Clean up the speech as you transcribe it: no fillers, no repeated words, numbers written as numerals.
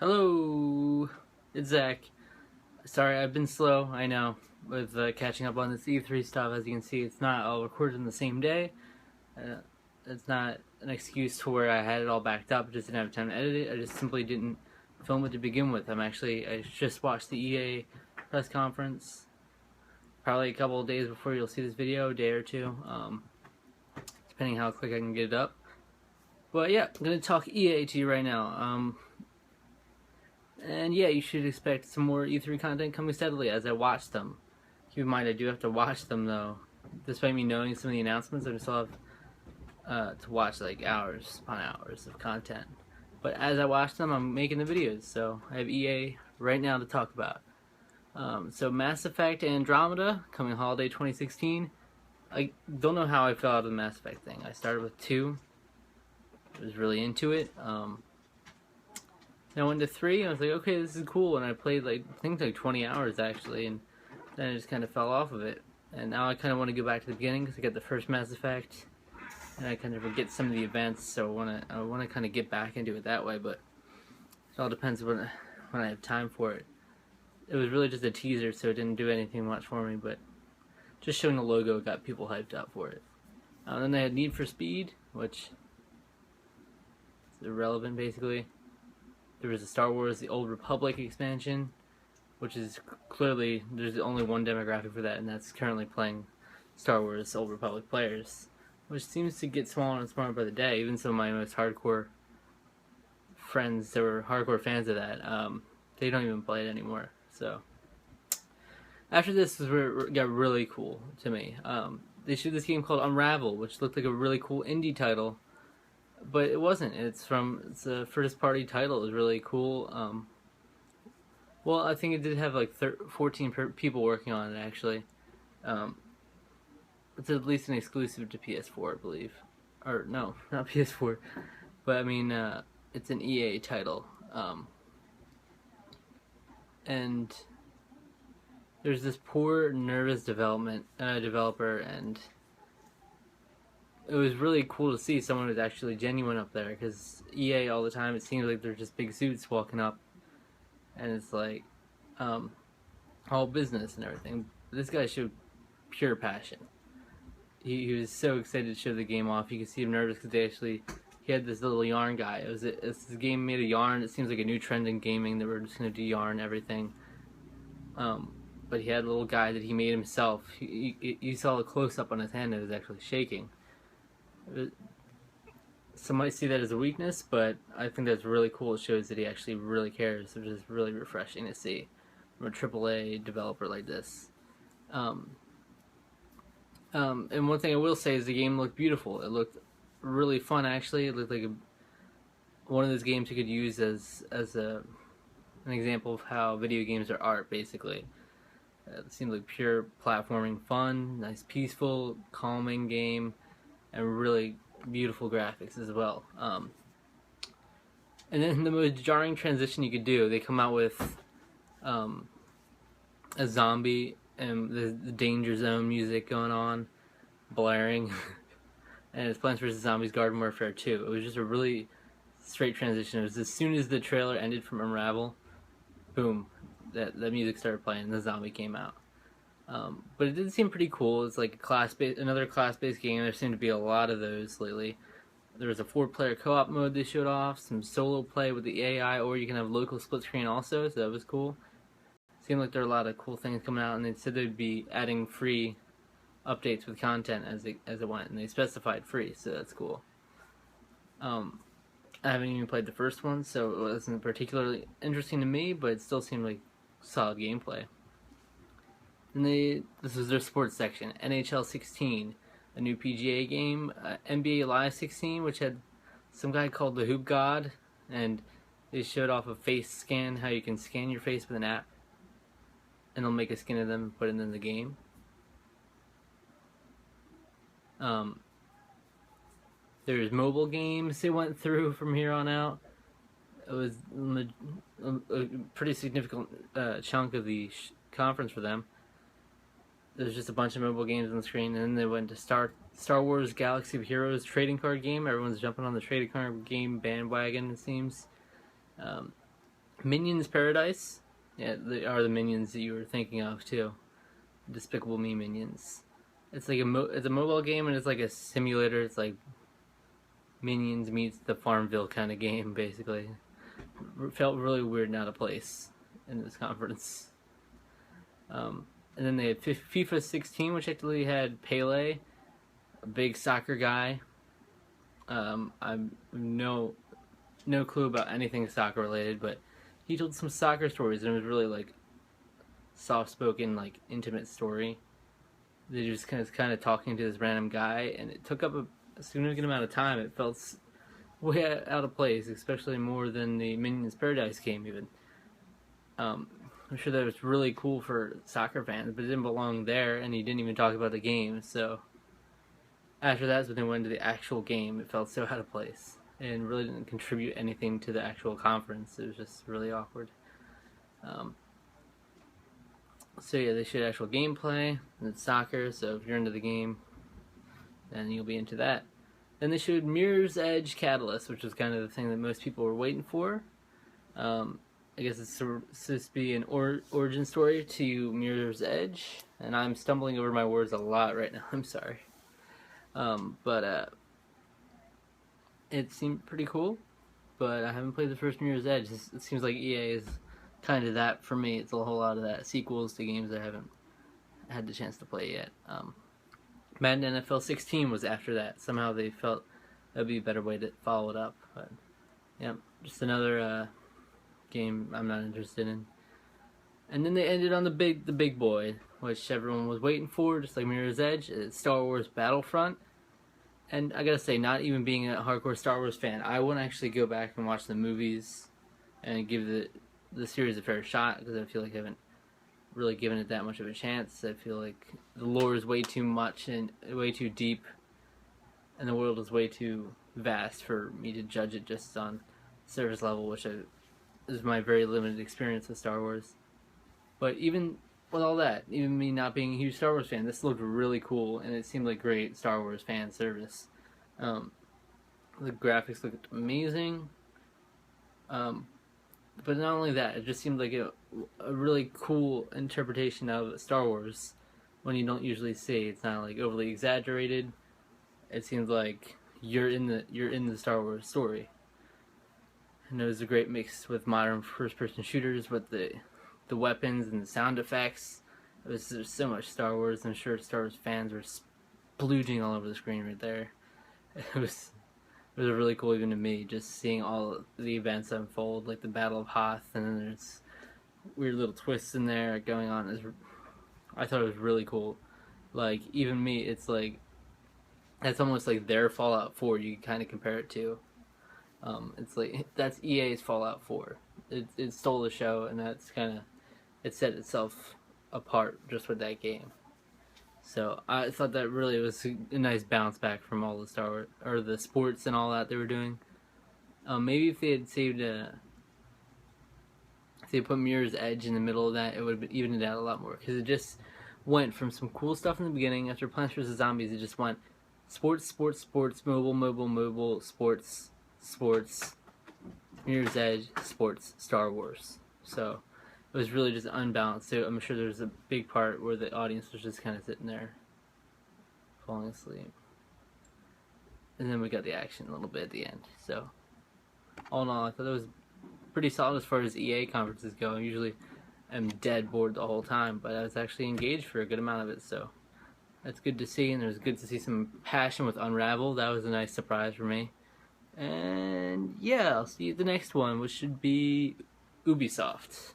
Hello, it's Zach. Sorry, I've been slow, I know, with catching up on this E3 stuff. As you can see, it's not all recorded in the same day. Uh, it's not an excuse to where I had it all backed up, just didn't have time to edit it. I just simply didn't film it to begin with. I just watched the EA press conference, probably a couple of days before you'll see this video, a day or two, depending how quick I can get it up. But yeah, I'm going to talk EA to you right now. And yeah, you should expect some more E3 content coming steadily as I watch them. Keep in mind, I do have to watch them though. Despite me knowing some of the announcements, I still have to watch like hours upon hours of content. But as I watch them, I'm making the videos, so I have EA right now to talk about. So Mass Effect Andromeda, coming holiday 2016. I don't know how I felt out of the Mass Effect thing. I started with 2. I was really into it. Then I went to 3, and I was like, okay, this is cool, and I played I think 20 hours actually, and then I just kind of fell off of it. And now I kind of want to go back to the beginning because I got the first Mass Effect, and I kind of forget some of the events, so I want to kind of get back into it that way. But it all depends when I have time for it. It was really just a teaser, so it didn't do anything much for me, but just showing the logo got people hyped up for it. Then they had Need for Speed, which is irrelevant basically. There was a Star Wars The Old Republic expansion, which is clearly, there's only one demographic for that, and that's currently playing Star Wars Old Republic players, which seems to get smaller and smaller by the day. Even some of my most hardcore friends that were hardcore fans of that, they don't even play it anymore. So after this is where it got really cool to me. They showed this game called Unravel, which looked like a really cool indie title, but it wasn't. It's a first party title. It was really cool. Well, I think it did have like 14 people working on it actually. It's at least an exclusive to PS4, I believe. Or no, not PS4. But I mean, it's an EA title. And there's this poor, nervous developer, and it was really cool to see someone who's actually genuine up there, because EA all the time, it seems like they're just big suits walking up, and it's like all business and everything. This guy showed pure passion. He was so excited to show the game off. You could see him nervous because he had this little yarn guy. It's this game made of yarn. It seems like a new trend in gaming that we're just going to do yarn everything. But he had a little guy that he made himself. You saw a close-up on his hand that was actually shaking. Some might see that as a weakness, but I think that's really cool. It shows that he actually really cares, which is really refreshing to see from a AAA developer like this. And one thing I will say is the game looked beautiful. It looked really fun, actually. It looked like one of those games you could use as an example of how video games are art, basically. It seemed like pure platforming fun, nice, peaceful, calming game, and really beautiful graphics as well. And then the most jarring transition you could do, they come out with a zombie and the Danger Zone music going on, blaring, and it's Plants vs. Zombies Garden Warfare 2. It was just a really straight transition. It was as soon as the trailer ended from Unravel, boom, that music started playing and the zombie came out. But it did seem pretty cool. It's like another class-based game. There seemed to be a lot of those lately. There was a 4-player co-op mode they showed off, some solo play with the AI, or you can have local split screen also, so that was cool. Seemed like there were a lot of cool things coming out, and they said they'd be adding free updates with content as it went, and they specified free, so that's cool. I haven't even played the first one, so it wasn't particularly interesting to me, but it still seemed like solid gameplay. And this was their sports section. NHL 16, a new PGA game. NBA Live 16, which had some guy called the Hoop God, and they showed off a face scan, how you can scan your face with an app, and they'll make a skin of them and put it in the game. There's mobile games they went through from here on out. It was a pretty significant chunk of the conference for them. There's just a bunch of mobile games on the screen, and then they went to Star Wars Galaxy of Heroes trading card game. Everyone's jumping on the trading card game bandwagon, it seems. Minions Paradise. Yeah, they are the minions that you were thinking of too. Despicable Me minions. It's like it's a mobile game, and it's like a simulator. It's like Minions meets the Farmville kind of game, basically. Felt really weird and out of place in this conference. And then they had FIFA 16, which actually had Pele, a big soccer guy. I'm no clue about anything soccer related, but he told some soccer stories, and it was really like soft-spoken, like intimate story. They just kind of talking to this random guy, and it took up a significant amount of time. It felt way out of place, especially more than the Minions Paradise game even. I'm sure that was really cool for soccer fans, but it didn't belong there, and he didn't even talk about the game. So after that, when they went into the actual game, it felt so out of place and really didn't contribute anything to the actual conference. It was just really awkward. So yeah, they showed actual gameplay, and it's soccer, so if you're into the game, then you'll be into that. Then they showed Mirror's Edge Catalyst, which was kind of the thing that most people were waiting for. I guess it's supposed to be an origin story to Mirror's Edge, and I'm stumbling over my words a lot right now, I'm sorry. But it seemed pretty cool, but I haven't played the first Mirror's Edge. It seems like EA is kind of that for me. It's a whole lot of that, sequels to games I haven't had the chance to play yet. Madden NFL 16 was after that. Somehow they felt that would be a better way to follow it up. But yeah, just another game I'm not interested in. And then they ended on the big boy, which everyone was waiting for, just like Mirror's Edge. It's Star Wars Battlefront. And I gotta say, not even being a hardcore Star Wars fan, I want to actually go back and watch the movies and give the series a fair shot, because I feel like I haven't really given it that much of a chance. I feel like the lore is way too much and way too deep, and the world is way too vast for me to judge it just on surface level, which is my very limited experience with Star Wars. But even with all that, even me not being a huge Star Wars fan, this looked really cool, and it seemed like great Star Wars fan service. The graphics looked amazing. But not only that, it just seemed like a really cool interpretation of Star Wars when you don't usually see. It's not like overly exaggerated. It seems like you're in the Star Wars story. And it was a great mix with modern first-person shooters, with the weapons and the sound effects. It was just so much Star Wars. I'm sure Star Wars fans were splooging all over the screen right there. It was really cool, even to me, just seeing all the events unfold, like the Battle of Hoth, and then there's weird little twists in there going on. I thought it was really cool. Like, even me, it's like, that's almost like their Fallout 4 you can kind of compare it to. It's like, that's EA's Fallout 4. It stole the show, and that's kind of, it set itself apart just with that game. So I thought that really was a nice bounce back from all the Star Wars, or the sports and all that they were doing. Maybe if they had if they put Mirror's Edge in the middle of that, it would have evened it out a lot more. Because it just went from some cool stuff in the beginning. After Plants vs. Zombies, it just went sports, mobile, sports, Mirror's Edge, sports, Star Wars. So it was really just unbalanced. So I'm sure there's a big part where the audience was just kind of sitting there, falling asleep. And then we got the action a little bit at the end. So all in all, I thought it was pretty solid as far as EA conferences go. I usually am dead bored the whole time, but I was actually engaged for a good amount of it. So that's good to see, and it was good to see some passion with Unravel. That was a nice surprise for me. And yeah, I'll see you at the next one, which should be Ubisoft.